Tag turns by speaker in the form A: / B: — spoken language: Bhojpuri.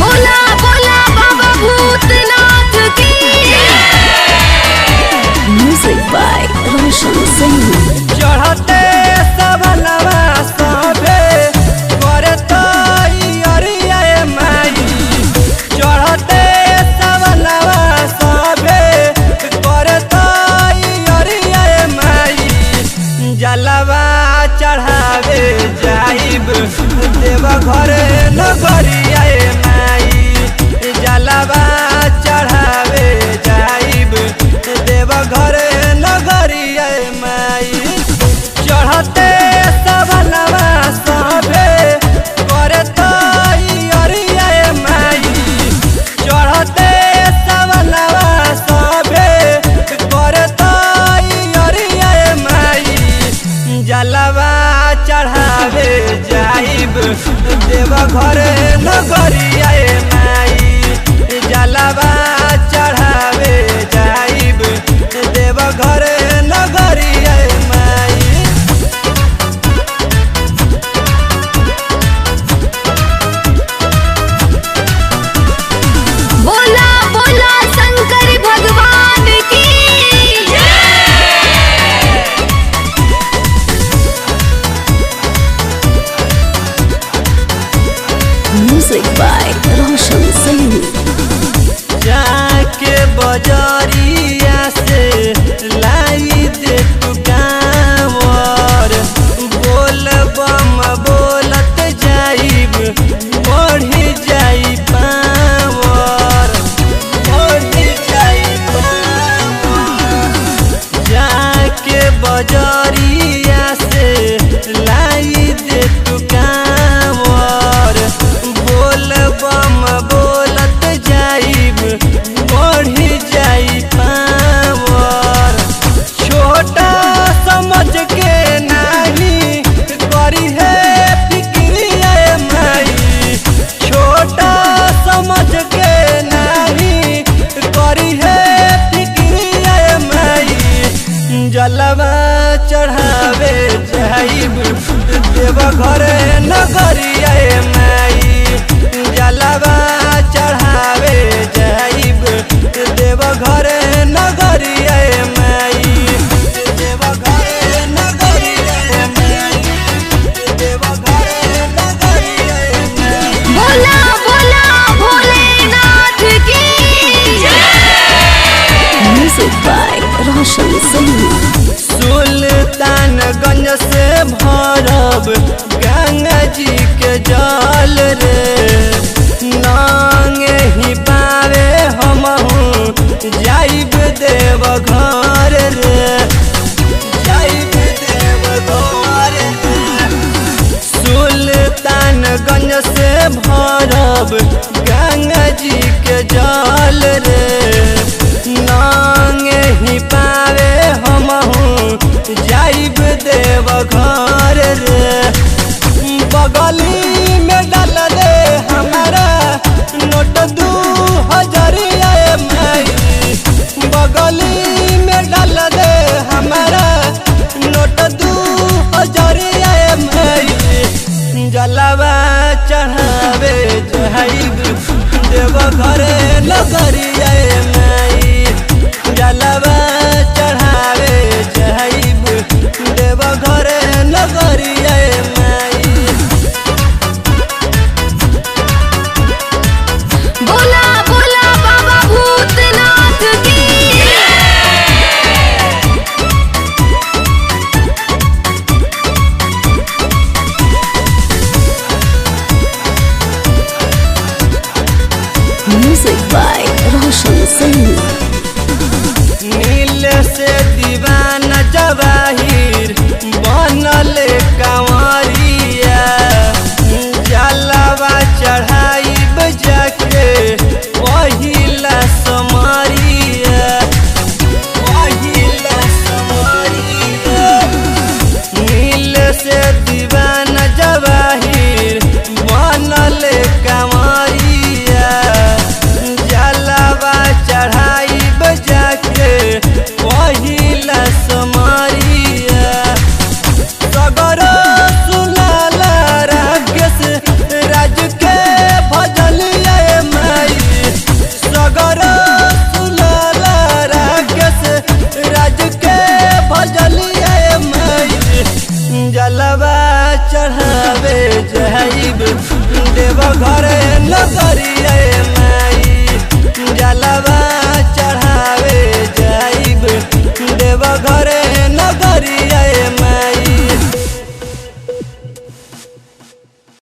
A: बोला बोला बाबा भूतनाथ की। Music by Roshan Singh.
B: चढ़ते सबनवा सभे करता अरिया माई, चढ़ते सबनवा सभे करता अरिया माई, जलवा चढ़ावे जाइब देव घर नगरिया माई, जलवा चढ़ावे जाइब देव घर नगरिया माई। चढ़ते सबनवा सभे करता अरिया माई, चढ़ते सबनवा सभे करता अरिया माई, जलवा चढ़ावे जाइब देव घर नगरिया माई, जलवा चढ़ावे जाइब देव घर नगरिया माई।
A: बोला बोला शंकर भगवान की। Music by Roshan Singh.
B: जाके बजरिया से लाई दे तू कांवर, बोल बम बोलत जाइब बढ़ी जाई पावर, बढ़ी जाई पावर। जाके बजरिया से लाई दे तू कांवर, बोल बम बोलत जाइब बढ़ी जाई पावर। छोटा समझ के नाही करी है फिक्रिया माई, छोटा समझ के नाही करी है फिक्रिया माई, जलवा चढ़ावे जाइब देव घर नगरिया माई, जलवा चढ़ावे जाइब देव घर नगरिया माई, देव घर नगरिया माई, देव घर नगरिया माई।
A: बोला बोला भोलेनाथ की। Music by Roshan Singh.
B: सुल्तानगंज से भरब गंगा जी के जल रे, नांगे ही पावे हमहू जाइब देव घर रे, जाइब देव घर रे। सुल्तानगंज से भरब गंगा जी के जल रे, नांगे ही पावे हमहू जाइब देव घर रे। बगली में डाल दे हमारा नोट 2000 माई, बगली में डाल दे हमारा नोट 2000 माई, जलवा चढ़ावे जाइब देव घर नगरिया माई, जलवा चढ़ावे जाइब देव घर नगरिया माई।
A: बोला बोला बाबा भूतनाथ की। Music by Roshan Singh.
B: नील से दीवाना जवाहिर बनल कंवरिया, जलवा चढ़ाइब जाके पहिला समरिया, पहिला समरिया। नील से दीवाना जवाहिर बनल कंवरिया, जलवा चढ़ाइब जाके पहिला चढ़ाइब देव घर नगरिया माई जलवा